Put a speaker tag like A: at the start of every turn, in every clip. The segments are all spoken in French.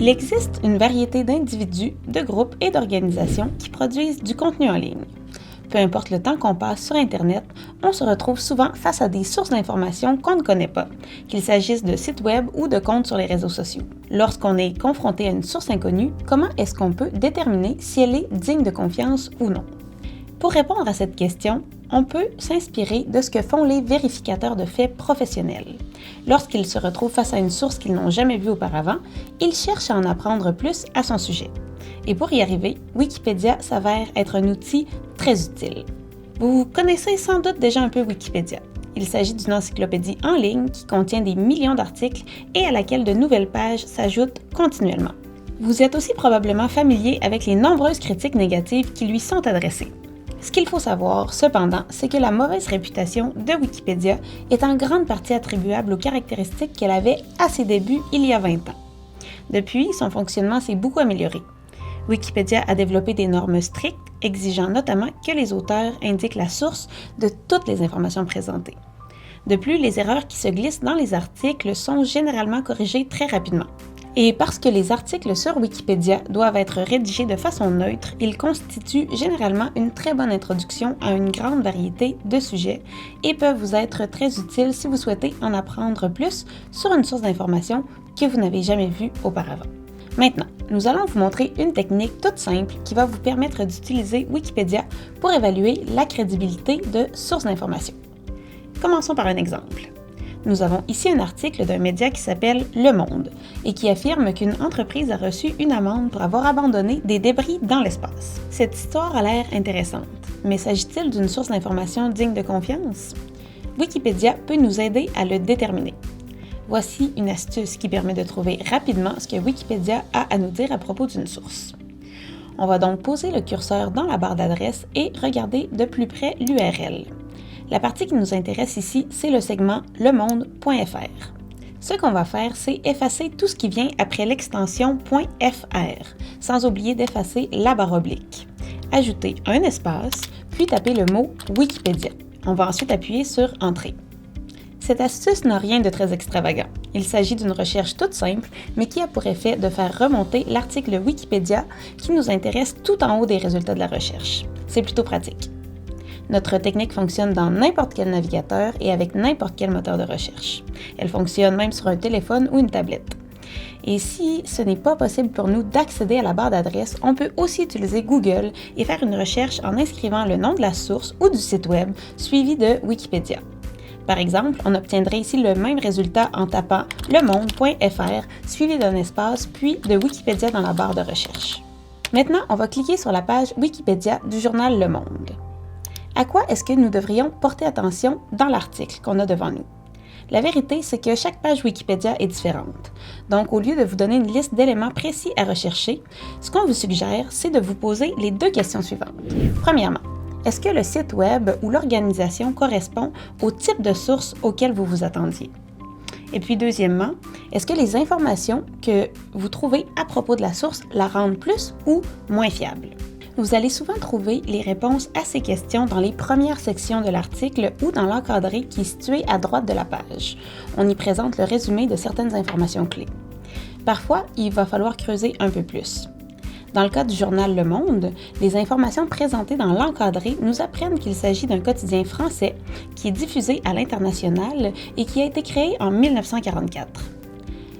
A: Il existe une variété d'individus, de groupes et d'organisations qui produisent du contenu en ligne. Peu importe le temps qu'on passe sur Internet, on se retrouve souvent face à des sources d'informations qu'on ne connaît pas, qu'il s'agisse de sites web ou de comptes sur les réseaux sociaux. Lorsqu'on est confronté à une source inconnue, comment est-ce qu'on peut déterminer si elle est digne de confiance ou non? Pour répondre à cette question, on peut s'inspirer de ce que font les vérificateurs de faits professionnels. Lorsqu'ils se retrouvent face à une source qu'ils n'ont jamais vue auparavant, ils cherchent à en apprendre plus à son sujet. Et pour y arriver, Wikipédia s'avère être un outil très utile. Vous connaissez sans doute déjà un peu Wikipédia. Il s'agit d'une encyclopédie en ligne qui contient des millions d'articles et à laquelle de nouvelles pages s'ajoutent continuellement. Vous êtes aussi probablement familier avec les nombreuses critiques négatives qui lui sont adressées. Ce qu'il faut savoir, cependant, c'est que la mauvaise réputation de Wikipédia est en grande partie attribuable aux caractéristiques qu'elle avait à ses débuts il y a 20 ans. Depuis, son fonctionnement s'est beaucoup amélioré. Wikipédia a développé des normes strictes, exigeant notamment que les auteurs indiquent la source de toutes les informations présentées. De plus, les erreurs qui se glissent dans les articles sont généralement corrigées très rapidement. Et parce que les articles sur Wikipédia doivent être rédigés de façon neutre, ils constituent généralement une très bonne introduction à une grande variété de sujets et peuvent vous être très utiles si vous souhaitez en apprendre plus sur une source d'information que vous n'avez jamais vue auparavant. Maintenant, nous allons vous montrer une technique toute simple qui va vous permettre d'utiliser Wikipédia pour évaluer la crédibilité de sources d'information. Commençons par un exemple. Nous avons ici un article d'un média qui s'appelle Le Monde et qui affirme qu'une entreprise a reçu une amende pour avoir abandonné des débris dans l'espace. Cette histoire a l'air intéressante, mais s'agit-il d'une source d'information digne de confiance? Wikipédia peut nous aider à le déterminer. Voici une astuce qui permet de trouver rapidement ce que Wikipédia a à nous dire à propos d'une source. On va donc poser le curseur dans la barre d'adresse et regarder de plus près l'URL. La partie qui nous intéresse ici, c'est le segment lemonde.fr. Ce qu'on va faire, c'est effacer tout ce qui vient après l'extension .fr, sans oublier d'effacer la barre oblique. Ajouter un espace, puis taper le mot Wikipédia. On va ensuite appuyer sur Entrée. Cette astuce n'a rien de très extravagant. Il s'agit d'une recherche toute simple, mais qui a pour effet de faire remonter l'article Wikipédia qui nous intéresse tout en haut des résultats de la recherche. C'est plutôt pratique. Notre technique fonctionne dans n'importe quel navigateur et avec n'importe quel moteur de recherche. Elle fonctionne même sur un téléphone ou une tablette. Et si ce n'est pas possible pour nous d'accéder à la barre d'adresse, on peut aussi utiliser Google et faire une recherche en inscrivant le nom de la source ou du site web suivi de Wikipédia. Par exemple, on obtiendrait ici le même résultat en tapant lemonde.fr suivi d'un espace puis de Wikipédia dans la barre de recherche. Maintenant, on va cliquer sur la page Wikipédia du journal Le Monde. À quoi est-ce que nous devrions porter attention dans l'article qu'on a devant nous? La vérité, c'est que chaque page Wikipédia est différente. Donc, au lieu de vous donner une liste d'éléments précis à rechercher, ce qu'on vous suggère, c'est de vous poser les deux questions suivantes. Premièrement, est-ce que le site web ou l'organisation correspond au type de source auquel vous vous attendiez? Et puis deuxièmement, est-ce que les informations que vous trouvez à propos de la source la rendent plus ou moins fiable? Vous allez souvent trouver les réponses à ces questions dans les premières sections de l'article ou dans l'encadré qui est situé à droite de la page. On y présente le résumé de certaines informations clés. Parfois, il va falloir creuser un peu plus. Dans le cas du journal Le Monde, les informations présentées dans l'encadré nous apprennent qu'il s'agit d'un quotidien français qui est diffusé à l'international et qui a été créé en 1944.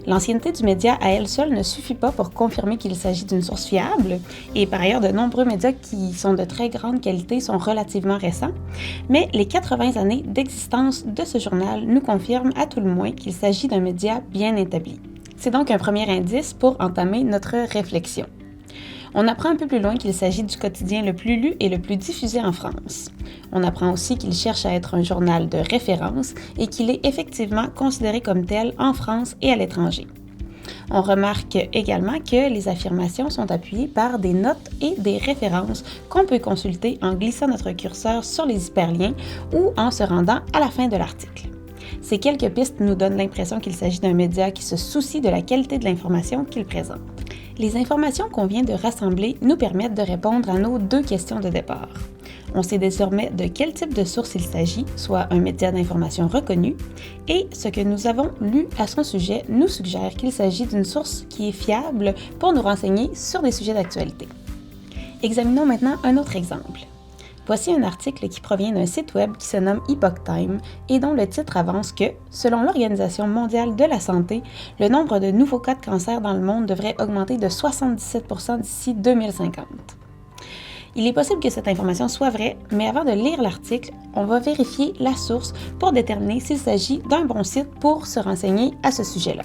A: L'ancienneté du média à elle seule ne suffit pas pour confirmer qu'il s'agit d'une source fiable, et par ailleurs, de nombreux médias qui sont de très grande qualité sont relativement récents, mais les 80 années d'existence de ce journal nous confirment à tout le moins qu'il s'agit d'un média bien établi. C'est donc un premier indice pour entamer notre réflexion. On apprend un peu plus loin qu'il s'agit du quotidien le plus lu et le plus diffusé en France. On apprend aussi qu'il cherche à être un journal de référence et qu'il est effectivement considéré comme tel en France et à l'étranger. On remarque également que les affirmations sont appuyées par des notes et des références qu'on peut consulter en glissant notre curseur sur les hyperliens ou en se rendant à la fin de l'article. Ces quelques pistes nous donnent l'impression qu'il s'agit d'un média qui se soucie de la qualité de l'information qu'il présente. Les informations qu'on vient de rassembler nous permettent de répondre à nos deux questions de départ. On sait désormais de quel type de source il s'agit, soit un média d'information reconnu, et ce que nous avons lu à son sujet nous suggère qu'il s'agit d'une source qui est fiable pour nous renseigner sur des sujets d'actualité. Examinons maintenant un autre exemple. Voici un article qui provient d'un site web qui se nomme Epoch Time et dont le titre avance que, selon l'Organisation mondiale de la santé, le nombre de nouveaux cas de cancer dans le monde devrait augmenter de 77% d'ici 2050. Il est possible que cette information soit vraie, mais avant de lire l'article, on va vérifier la source pour déterminer s'il s'agit d'un bon site pour se renseigner à ce sujet-là.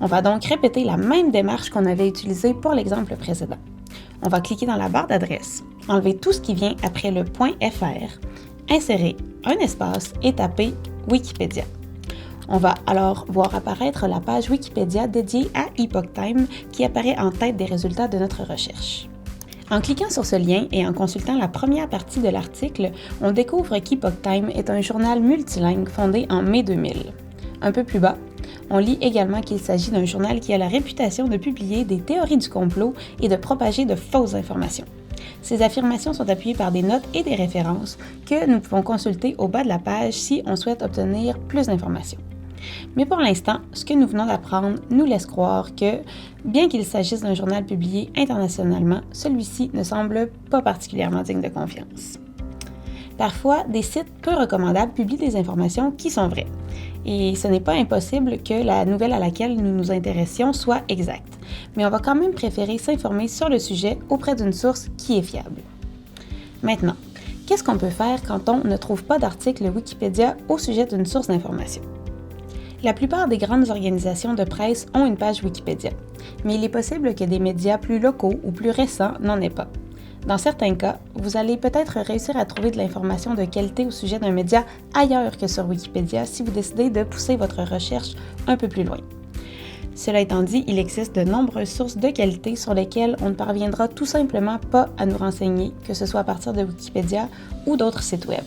A: On va donc répéter la même démarche qu'on avait utilisée pour l'exemple précédent. On va cliquer dans la barre d'adresse, enlever tout ce qui vient après le .fr, insérer un espace et taper Wikipédia. On va alors voir apparaître la page Wikipédia dédiée à Epoch Time qui apparaît en tête des résultats de notre recherche. En cliquant sur ce lien et en consultant la première partie de l'article, on découvre qu'Epoch Time est un journal multilingue fondé en mai 2000. Un peu plus bas, on lit également qu'il s'agit d'un journal qui a la réputation de publier des théories du complot et de propager de fausses informations. Ces affirmations sont appuyées par des notes et des références que nous pouvons consulter au bas de la page si on souhaite obtenir plus d'informations. Mais pour l'instant, ce que nous venons d'apprendre nous laisse croire que, bien qu'il s'agisse d'un journal publié internationalement, celui-ci ne semble pas particulièrement digne de confiance. Parfois, des sites peu recommandables publient des informations qui sont vraies. Et ce n'est pas impossible que la nouvelle à laquelle nous nous intéressions soit exacte, mais on va quand même préférer s'informer sur le sujet auprès d'une source qui est fiable. Maintenant, qu'est-ce qu'on peut faire quand on ne trouve pas d'article Wikipédia au sujet d'une source d'information? La plupart des grandes organisations de presse ont une page Wikipédia, mais il est possible que des médias plus locaux ou plus récents n'en aient pas. Dans certains cas, vous allez peut-être réussir à trouver de l'information de qualité au sujet d'un média ailleurs que sur Wikipédia si vous décidez de pousser votre recherche un peu plus loin. Cela étant dit, il existe de nombreuses sources de qualité sur lesquelles on ne parviendra tout simplement pas à nous renseigner, que ce soit à partir de Wikipédia ou d'autres sites web.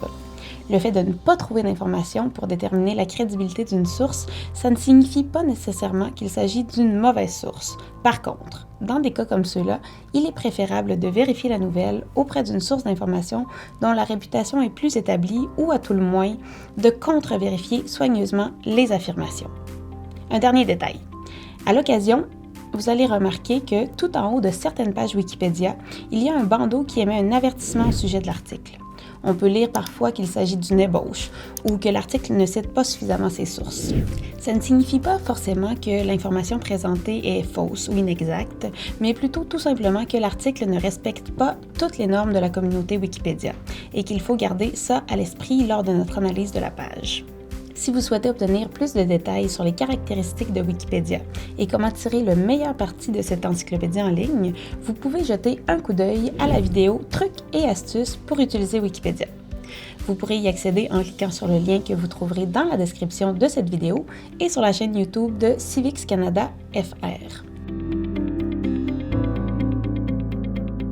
A: Le fait de ne pas trouver d'informations pour déterminer la crédibilité d'une source, ça ne signifie pas nécessairement qu'il s'agit d'une mauvaise source. Par contre, dans des cas comme ceux-là, il est préférable de vérifier la nouvelle auprès d'une source d'information dont la réputation est plus établie ou à tout le moins de contre-vérifier soigneusement les affirmations. Un dernier détail. À l'occasion, vous allez remarquer que tout en haut de certaines pages Wikipédia, il y a un bandeau qui émet un avertissement au sujet de l'article. On peut lire parfois qu'il s'agit d'une ébauche ou que l'article ne cite pas suffisamment ses sources. Ça ne signifie pas forcément que l'information présentée est fausse ou inexacte, mais plutôt tout simplement que l'article ne respecte pas toutes les normes de la communauté Wikipédia et qu'il faut garder ça à l'esprit lors de notre analyse de la page. Si vous souhaitez obtenir plus de détails sur les caractéristiques de Wikipédia et comment tirer le meilleur parti de cette encyclopédie en ligne, vous pouvez jeter un coup d'œil à la vidéo Trucs et astuces pour utiliser Wikipédia. Vous pourrez y accéder en cliquant sur le lien que vous trouverez dans la description de cette vidéo et sur la chaîne YouTube de Civics Canada FR.